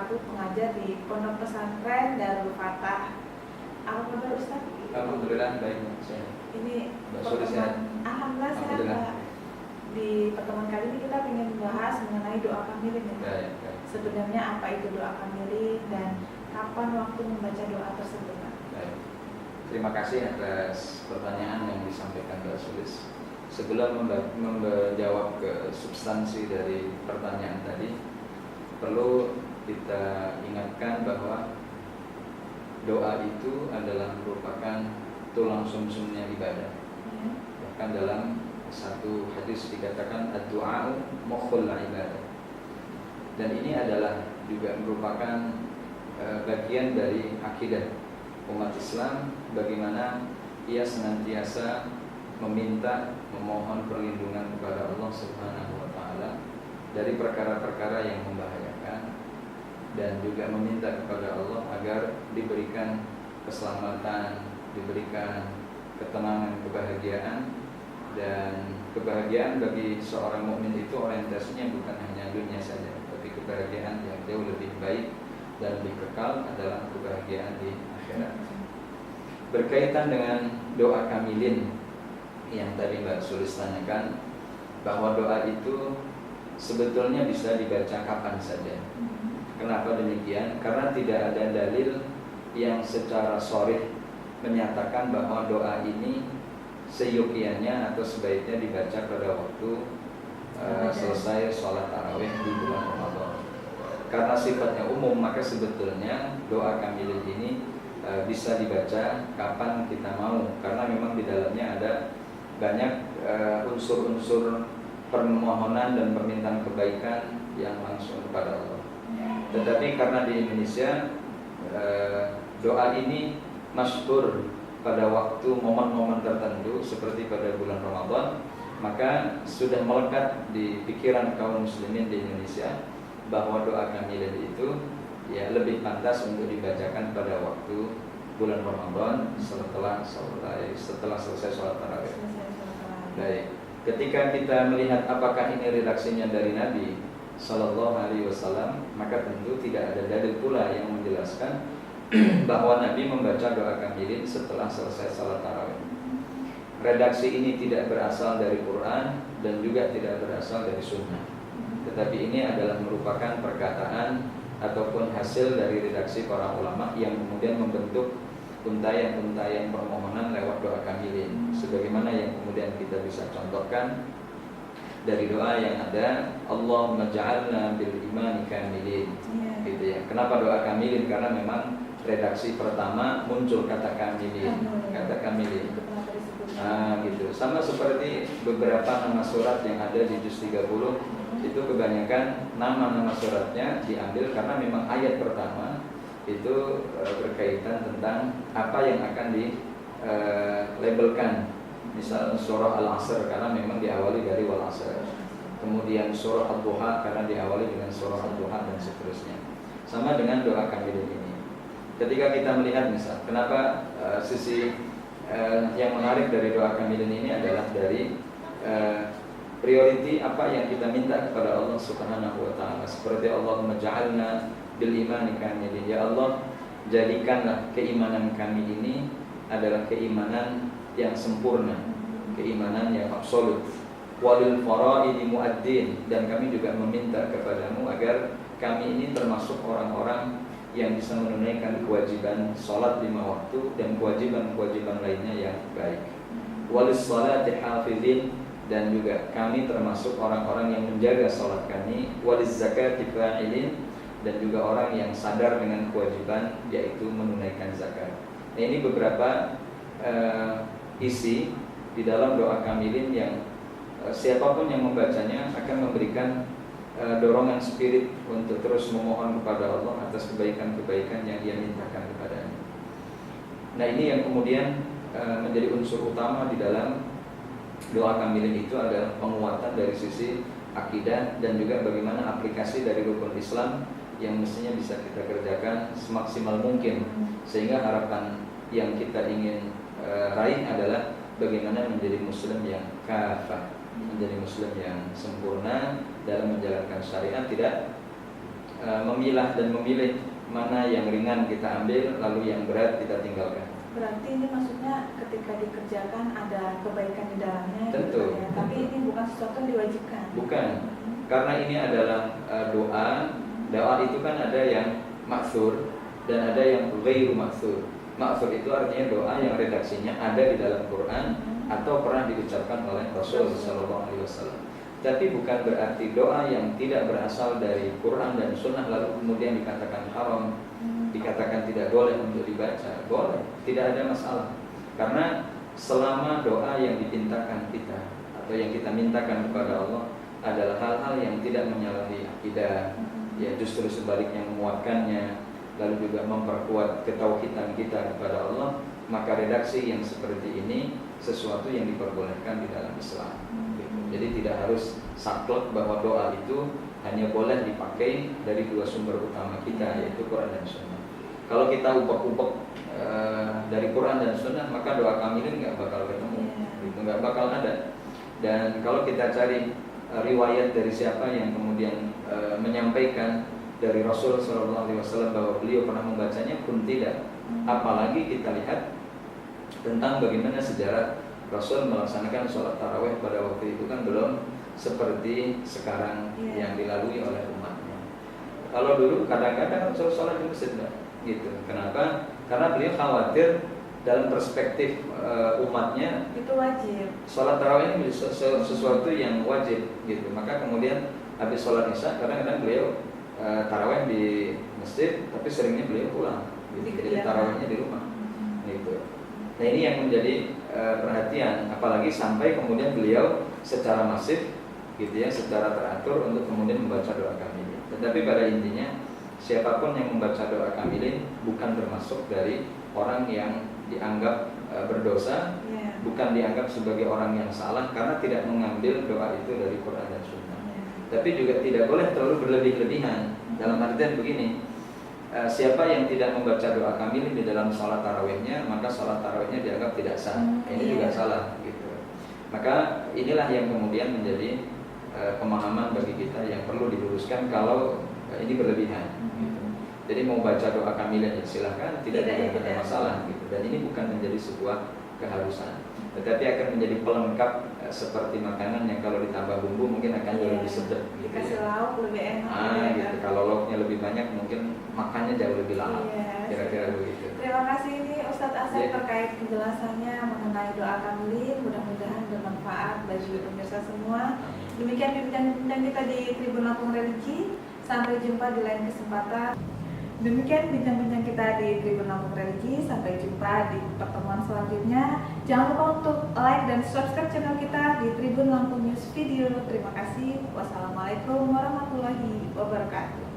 selaku pengajar di Pondok Pesantren Darul Fatah. Apa kabar Ustaz? Alhamdulillah baik. Ini pertemuan, alhamdulillah sehat Pak. Di pertemuan kali ini kita ingin membahas mengenai doa kamilin ya. Sebenarnya apa itu doa kamilin dan kapan waktu membaca doa tersebut Pak? Baik. Terima kasih atas pertanyaan yang disampaikan Mbak Sulis. Sebelum menjawab ke substansi dari pertanyaan tadi, perlu kita ingatkan bahwa doa itu adalah merupakan tulang sumsumnya ibadah. Bahkan dalam satu hadis dikatakan ad-du'a mukhul ibadah. Dan ini adalah juga merupakan bagian dari akidah umat Islam, bagaimana ia senantiasa meminta, memohon perlindungan kepada Allah Subhanahu wa taala dari perkara-perkara yang membahayakan, dan juga meminta kepada Allah agar diberikan keselamatan, diberikan ketenangan, kebahagiaan. Dan kebahagiaan bagi seorang mukmin itu orientasinya bukan hanya dunia saja, tapi kebahagiaan yang jauh lebih baik dan lebih kekal adalah kebahagiaan di akhirat. Berkaitan dengan doa kamilin yang tadi Mbak Sulis tanyakan, bahwa doa itu sebetulnya bisa dibaca kapan saja. Kenapa demikian? Karena tidak ada dalil yang secara sharih menyatakan bahwa doa ini seyogianya atau sebaiknya dibaca pada waktu selesai sholat tarawih di bulan Ramadan. Karena sifatnya umum, maka sebetulnya doa kamilin ini bisa dibaca kapan kita mau, karena memang di dalamnya ada banyak unsur-unsur permohonan dan permintaan kebaikan yang langsung kepada Allah. Tetapi karena di Indonesia doa ini masyhur pada waktu momen-momen tertentu seperti pada bulan Ramadan, maka sudah melekat di pikiran kaum muslimin di Indonesia bahwa doa kamilin itu ya lebih pantas untuk dibacakan pada waktu bulan Ramadan setelah selesai sholat tarawih. Baik, ketika kita melihat apakah ini redaksinya dari Nabi Sallallahu Alaihi Wasallam, maka tentu tidak ada dalil pula yang menjelaskan bahwa Nabi membaca doa kamilin setelah selesai sholat tarawih. Redaksi ini tidak berasal dari Quran dan juga tidak berasal dari Sunnah, tetapi ini adalah merupakan perkataan ataupun hasil dari redaksi para ulama yang kemudian membentuk untayan-untayan permohonan lewat doa kamilin, sebagaimana yang kemudian kita bisa contohkan dari doa yang ada, Allahumma ja'alna bil imani kamilin, gitu ya. Kenapa doa kamilin? Karena memang redaksi pertama muncul kata kamilin, gitu. Sama seperti beberapa nama surat yang ada di juz 30, itu kebanyakan nama-nama suratnya diambil karena memang ayat pertama itu berkaitan tentang apa yang akan dilabelkan. Misal surah Al-Asr karena memang diawali dari Wal Asr. Kemudian surah Ad-Duha karena diawali dengan surah Ad-Duha dan seterusnya. Sama dengan doa kamilin ini. Ketika kita melihat misal, kenapa sisi yang menarik dari doa kamilin ini adalah dari priority apa yang kita minta kepada Allah Subhanahu wa taala. Seperti Allahumma ja'alna bil imani kamilin. Ya Allah, jadikanlah keimanan kami ini adalah keimanan yang sempurna, keimanan yang absolut. Walil faraidi muaddin, dan kami juga meminta kepadamu agar kami ini termasuk orang-orang yang bisa menunaikan kewajiban salat 5 waktu dan kewajiban-kewajiban lainnya yang baik. Walis salati hafizin, dan juga kami termasuk orang-orang yang menjaga salat kami. Walis zakati fa'ilin, dan juga orang yang sadar dengan kewajiban yaitu menunaikan zakat. Nah, ini beberapa isi di dalam doa kamilin yang siapapun yang membacanya akan memberikan dorongan spirit untuk terus memohon kepada Allah atas kebaikan-kebaikan yang dia mintakan kepadanya. Nah, ini yang kemudian menjadi unsur utama di dalam doa kamilin itu adalah penguatan dari sisi akidah dan juga bagaimana aplikasi dari rukun Islam yang mestinya bisa kita kerjakan semaksimal mungkin, sehingga harapan yang kita ingin raih adalah bagaimana menjadi muslim yang kafah, menjadi muslim yang sempurna dalam menjalankan syariat, tidak memilah dan memilih mana yang ringan kita ambil, lalu yang berat kita tinggalkan. Berarti ini maksudnya ketika dikerjakan ada kebaikan di dalamnya. Tentu. Gitu ya. Tapi ini bukan sesuatu yang diwajibkan. Bukan, karena ini adalah doa. Doa itu kan ada yang maksur dan ada yang ghairu maksur. Maksur itu artinya doa yang redaksinya ada di dalam Quran atau pernah diucapkan oleh Rasul Sallallahu Alaihi Wasallam. Tapi bukan berarti doa yang tidak berasal dari Quran dan Sunnah lalu kemudian dikatakan haram, dikatakan tidak boleh untuk dibaca. Boleh, tidak ada masalah. Karena selama doa yang dipintakan kita atau yang kita mintakan kepada Allah adalah hal-hal yang tidak menyalahi akidah, ya justru sebaliknya menguatkannya, lalu juga memperkuat ketauhidan kita kepada Allah, maka redaksi yang seperti ini sesuatu yang diperbolehkan di dalam Islam. Gitu. Jadi tidak harus saklek bahwa doa itu hanya boleh dipakai dari dua sumber utama kita, yaitu Quran dan Sunnah. Kalau kita ubek-ubek dari Quran dan Sunnah, maka doa kamilin nggak bakal ketemu, gitu, nggak bakal ada. Dan kalau kita cari riwayat dari siapa yang kemudian menyampaikan dari Rasul Sallallahu Alaihi Wasallam bahwa beliau pernah membacanya pun tidak. Apalagi kita lihat tentang bagaimana sejarah Rasul melaksanakan sholat tarawih pada waktu itu kan belum seperti sekarang yang dilalui oleh umatnya. Kalau dulu kadang-kadang Rasul sholat di masjid, gitu. Kenapa? Karena beliau khawatir dalam perspektif umatnya itu wajib. Sholat tarawih ini sesuatu yang wajib, gitu. Maka kemudian habis sholat isya kadang-kadang beliau tarawih di masjid, tapi seringnya beliau pulang, gitu. Jadi tarawihnya di rumah, gitu. Nah ini yang menjadi perhatian, apalagi sampai kemudian beliau secara masif, gitu ya, secara teratur untuk kemudian membaca doa kamilin. Tetapi pada intinya siapapun yang membaca doa kamilin bukan termasuk dari orang yang dianggap berdosa, bukan dianggap sebagai orang yang salah karena tidak mengambil doa itu dari Quran dan Sunnah. Tapi juga tidak boleh terlalu berlebih-lebihan. Dalam artian begini, siapa yang tidak membaca doa kamilin di dalam sholat tarawihnya, maka sholat tarawihnya dianggap tidak sah. Ini juga salah, gitu. Maka inilah yang kemudian menjadi pemahaman bagi kita yang perlu diluruskan kalau ini berlebihan, gitu. Jadi mau baca doa kamilin ya silahkan, tidak ada masalah, gitu. Dan ini bukan menjadi sebuah keharusan, tetapi akan menjadi pelengkap seperti makanan yang kalau ditambah bumbu mungkin akan jauh lebih sedap, gitu. Dikasih lauk lebih enak. Gitu. Kalau lauknya lebih banyak mungkin makannya jauh lebih lahap. Kira-kira begitu. Terima kasih ini Ustadz Asep terkait penjelasannya mengenai doa kamilin. Mudah-mudahan bermanfaat bagi pemirsa semua. Demikian bincang-bincang kita di Tribun Lampung Religi. Sampai jumpa di lain kesempatan. Demikian bincang-bincang kita di Tribun Lampung Religi. Sampai jumpa di pertemuan selanjutnya. Jangan lupa untuk like dan subscribe channel kita di Tribun Lampung News Video. Terima kasih. Wassalamualaikum warahmatullahi wabarakatuh.